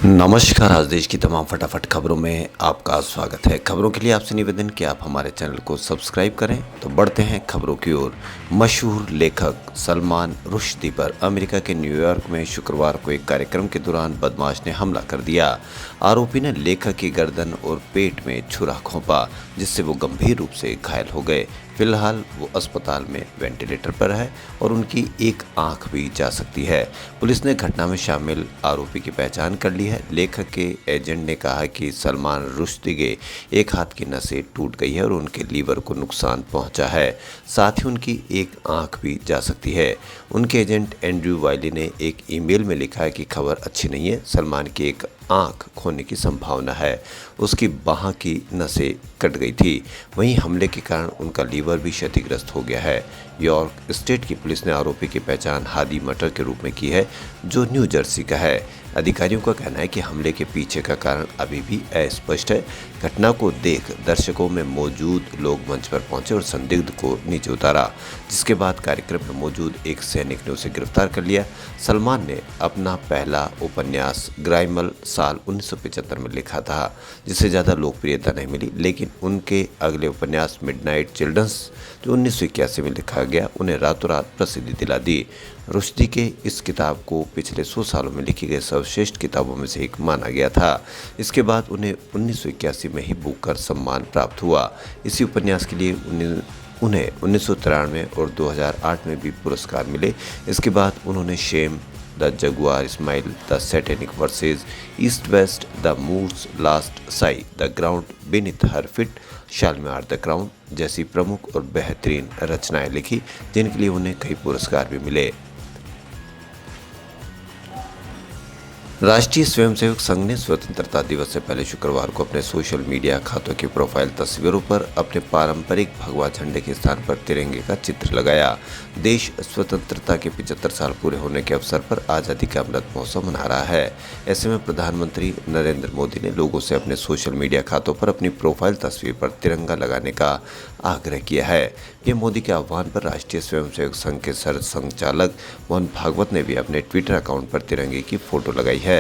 नमस्कार। आज देश की तमाम फटाफट खबरों में आपका स्वागत है। खबरों के लिए आपसे निवेदन कि आप हमारे चैनल को सब्सक्राइब करें। तो बढ़ते हैं खबरों की ओर। मशहूर लेखक सलमान रुश्दी पर अमेरिका के न्यूयॉर्क में शुक्रवार को एक कार्यक्रम के दौरान बदमाश ने हमला कर दिया। आरोपी ने लेखक की गर्दन और पेट में छुरा घोंपा, जिससे वो गंभीर रूप से घायल हो गए। फिलहाल वो अस्पताल में वेंटिलेटर पर है और उनकी एक आंख भी जा सकती है। पुलिस ने घटना में शामिल आरोपी की पहचान कर ली है। लेखक के एजेंट ने कहा कि सलमान रुश्दी के एक हाथ की नसें टूट गई है और उनके लीवर को नुकसान पहुंचा है। साथ ही उनकी एक आंख भी जा सकती है। उनके एजेंट एंड्रयू वाइली ने एक ईमेल में लिखा है कि खबर अच्छी नहीं है। सलमान की एक आंख खोने की संभावना है। उसकी बाह की नसें कट गई थी। वहीं हमले के कारण उनका लीवर भी क्षतिग्रस्त हो गया है। यॉर्क स्टेट की पुलिस ने आरोपी की पहचान हादी मटर के रूप में की है, जो न्यू जर्सी का है। अधिकारियों का कहना है कि हमले के पीछे का कारण अभी भी अस्पष्ट है। घटना को देख दर्शकों में मौजूद लोग मंच पर पहुंचे और संदिग्ध को नीचे उतारा, जिसके बाद कार्यक्रम में मौजूद एक सैनिक ने उसे गिरफ्तार कर लिया। सलमान ने अपना पहला उपन्यास ग्राइमल साल 1975 में लिखा था, जिसे ज़्यादा लोकप्रियता नहीं मिली, लेकिन उनके अगले उपन्यास मिडनाइट चिल्ड्रंस, जो 1981 में लिखा गया, उन्हें रातों रात प्रसिद्धि दिला दी। रुश्दी के इस किताब को पिछले 100 सालों में लिखी गई सर्वश्रेष्ठ किताबों में से एक माना गया था। इसके बाद उन्हें 1981 में ही बुकर सम्मान प्राप्त हुआ। इसी उपन्यास के लिए उन्हें 1993 और 2008 में भी पुरस्कार मिले। इसके बाद उन्होंने shame, the jaguar smile, the satanic verses, east west, the moors last sigh, the ground beneath her feet, Shalimar the clown जैसी प्रमुख और बेहतरीन रचनाएं लिखी, जिनके लिए उन्हें कई पुरस्कार भी मिले। राष्ट्रीय स्वयंसेवक संघ ने स्वतंत्रता दिवस से पहले शुक्रवार को अपने सोशल मीडिया खातों की प्रोफाइल तस्वीरों पर अपने पारंपरिक भगवा झंडे के स्थान पर तिरंगे का चित्र लगाया। देश स्वतंत्रता के 75 साल पूरे होने के अवसर पर आज़ादी का अमृत महोत्सव मना रहा है। ऐसे में प्रधानमंत्री नरेंद्र मोदी ने लोगों से अपने सोशल मीडिया खातों पर अपनी प्रोफाइल तस्वीर पर तिरंगा लगाने का आग्रह किया है। ये मोदी के आह्वान पर राष्ट्रीय स्वयंसेवक संघ के सरसंघचालक मोहन भागवत ने भी अपने ट्विटर अकाउंट पर तिरंगे की फोटो लगाई है।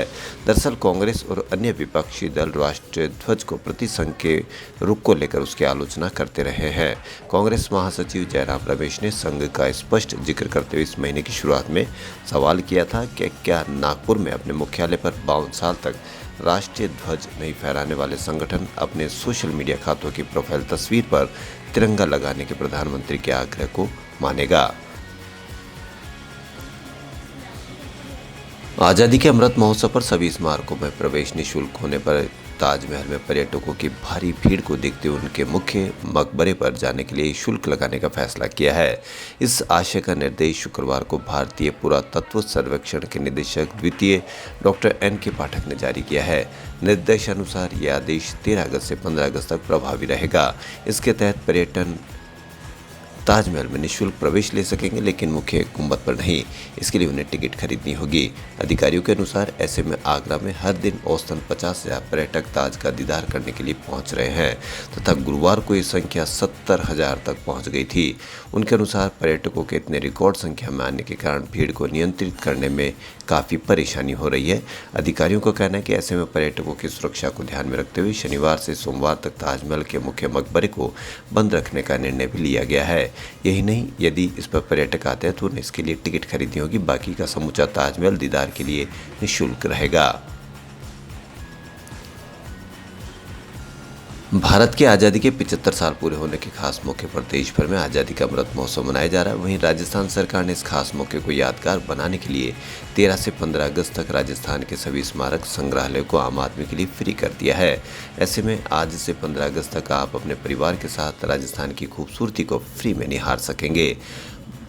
दरअसल कांग्रेस और अन्य विपक्षी दल राष्ट्रीय ध्वज को प्रति संघ के रुख को लेकर उसकी आलोचना करते रहे हैं। कांग्रेस महासचिव जयराम रमेश ने संघ का स्पष्ट जिक्र करते हुए इस महीने की शुरुआत में सवाल किया था कि क्या नागपुर में अपने मुख्यालय पर 52 साल तक राष्ट्रीय ध्वज नहीं फहराने वाले संगठन अपने सोशल मीडिया खातों की प्रोफाइल तस्वीर पर तिरंगा लगाने के प्रधानमंत्री के आग्रह को मानेगा। आज़ादी के अमृत महोत्सव पर सभी स्मारकों में प्रवेश निःशुल्क होने पर ताजमहल में पर्यटकों की भारी भीड़ को देखते हुए उनके मुख्य मकबरे पर जाने के लिए शुल्क लगाने का फैसला किया है। इस आशय का निर्देश शुक्रवार को भारतीय पुरातत्व सर्वेक्षण के निदेशक द्वितीय डॉक्टर एन के पाठक ने जारी किया है। निर्देशानुसार यह आदेश 13 अगस्त से 15 अगस्त तक प्रभावी रहेगा। इसके तहत पर्यटन ताजमहल में निःशुल्क प्रवेश ले सकेंगे, लेकिन मुख्य गुंबद पर नहीं। इसके लिए उन्हें टिकट खरीदनी होगी। अधिकारियों के अनुसार ऐसे में आगरा में हर दिन औसतन 50,000 पर्यटक ताज का दीदार करने के लिए पहुंच रहे हैं तथा गुरुवार को ये संख्या 70,000 तक पहुंच गई थी। उनके अनुसार पर्यटकों के इतने रिकॉर्ड संख्या में आने के कारण भीड़ को नियंत्रित करने में काफ़ी परेशानी हो रही है। अधिकारियों का कहना है कि ऐसे में पर्यटकों की सुरक्षा को ध्यान में रखते हुए शनिवार से सोमवार तक ताजमहल के मुख्य मकबरे को बंद रखने का निर्णय भी लिया गया है। यही नहीं, यदि इस पर पर्यटक आते हैं तो उन्हें इसके लिए टिकट खरीदनी होगी। बाकी का समूचा ताजमहल दीदार के लिए निःशुल्क रहेगा। भारत की आज़ादी के 75 साल पूरे होने के खास मौके पर देश भर में आज़ादी का अमृत महोत्सव मनाया जा रहा है। वहीं राजस्थान सरकार ने इस खास मौके को यादगार बनाने के लिए 13 से 15 अगस्त तक राजस्थान के सभी स्मारक संग्रहालयों को आम आदमी के लिए फ्री कर दिया है। ऐसे में आज से 15 अगस्त तक आप अपने परिवार के साथ राजस्थान की खूबसूरती को फ्री में निहार सकेंगे।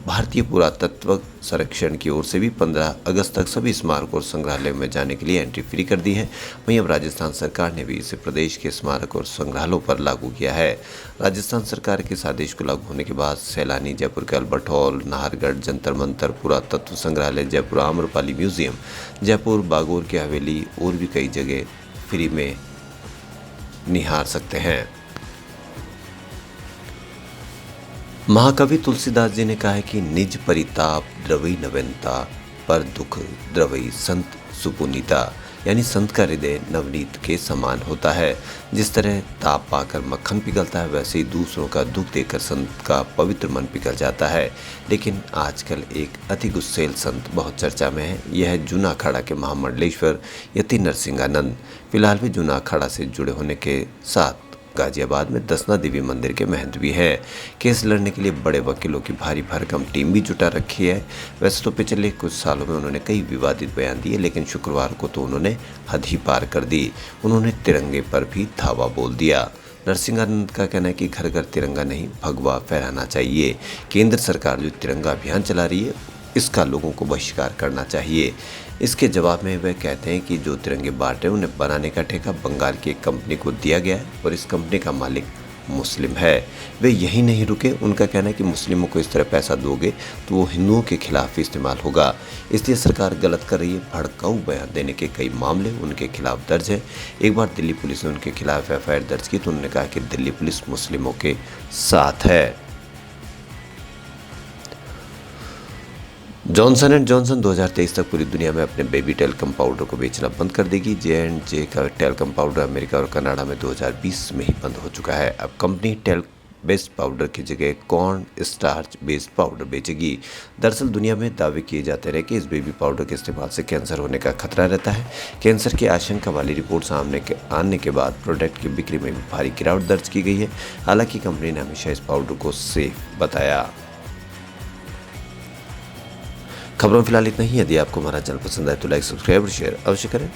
भारतीय पुरातत्व संरक्षण की ओर से भी 15 अगस्त तक सभी स्मारकों और संग्रहालयों में जाने के लिए एंट्री फ्री कर दी है। वहीं अब राजस्थान सरकार ने भी इसे प्रदेश के स्मारक और संग्रहालयों पर लागू किया है। राजस्थान सरकार के इस आदेश को लागू होने के बाद सैलानी जयपुर के अल्बर्ट हॉल, नाहरगढ़ जंतर मंतर, पुरातत्व संग्रहालय, जयपुर आम्रपाली म्यूजियम, जयपुर बागोर की हवेली और भी कई जगह फ्री में निहार सकते हैं। महाकवि तुलसीदास जी ने कहा है कि निज परिताप द्रवई नवीनता, पर दुख द्रवई संत सुपुनीता। यानी संत का हृदय नवनीत के समान होता है। जिस तरह ताप पाकर मक्खन पिघलता है, वैसे ही दूसरों का दुख देखकर संत का पवित्र मन पिघल जाता है। लेकिन आजकल एक अति गुस्सेल संत बहुत चर्चा में है। यह है जूना अखाड़ा के महामंडलेश्वर यति नरसिंहानंद। फिलहाल भी जूना अखाड़ा से जुड़े होने के साथ गाजियाबाद में दसना देवी मंदिर के महंत भी हैं। केस लड़ने के लिए बड़े वकीलों की भारी भरकम टीम भी जुटा रखी है। वैसे तो पिछले कुछ सालों में उन्होंने कई विवादित बयान दिए, लेकिन शुक्रवार को तो उन्होंने हद ही पार कर दी। उन्होंने तिरंगे पर भी धावा बोल दिया। नरसिंहानंद का कहना है कि घर घर तिरंगा नहीं, भगवा फहराना चाहिए। केंद्र सरकार जो तिरंगा अभियान चला रही है, इसका लोगों को बहिष्कार करना चाहिए। इसके जवाब में वह कहते हैं कि जो तिरंगे बांट रहे हैं उन्हें बनाने का ठेका बंगाल की एक कंपनी को दिया गया है और इस कंपनी का मालिक मुस्लिम है। वे यही नहीं रुके, उनका कहना है कि मुस्लिमों को इस तरह पैसा दोगे तो वो हिंदुओं के खिलाफ इस्तेमाल होगा, इसलिए सरकार गलत कर रही है। भड़काऊ बयान देने के कई मामले उनके खिलाफ दर्ज है। एक बार दिल्ली पुलिस ने उनके खिलाफ FIR दर्ज की तो उन्होंने कहा कि दिल्ली पुलिस मुस्लिमों के साथ है। जॉनसन एंड जॉनसन 2023 तक पूरी दुनिया में अपने बेबी टेल्कम पाउडर को बेचना बंद कर देगी। J&J का टेल्कम पाउडर अमेरिका और कनाडा में 2020 में ही बंद हो चुका है। अब कंपनी टेल्क बेस्ड पाउडर की जगह कॉर्न स्टार्च बेस्ड पाउडर बेचेगी। दरअसल दुनिया में दावे किए जाते रहे कि इस बेबी पाउडर के इस्तेमाल से कैंसर होने का खतरा रहता है। कैंसर की आशंका वाली रिपोर्ट सामने आने के बाद प्रोडक्ट की बिक्री में भी भारी गिरावट दर्ज की गई है। हालांकि कंपनी ने हमेशा इस पाउडर को सेफ बताया। खबरों में फिलहाल इतना ही। यदि आपको हमारा चैनल पसंद आए तो लाइक, सब्सक्राइब और शेयर अवश्य करें।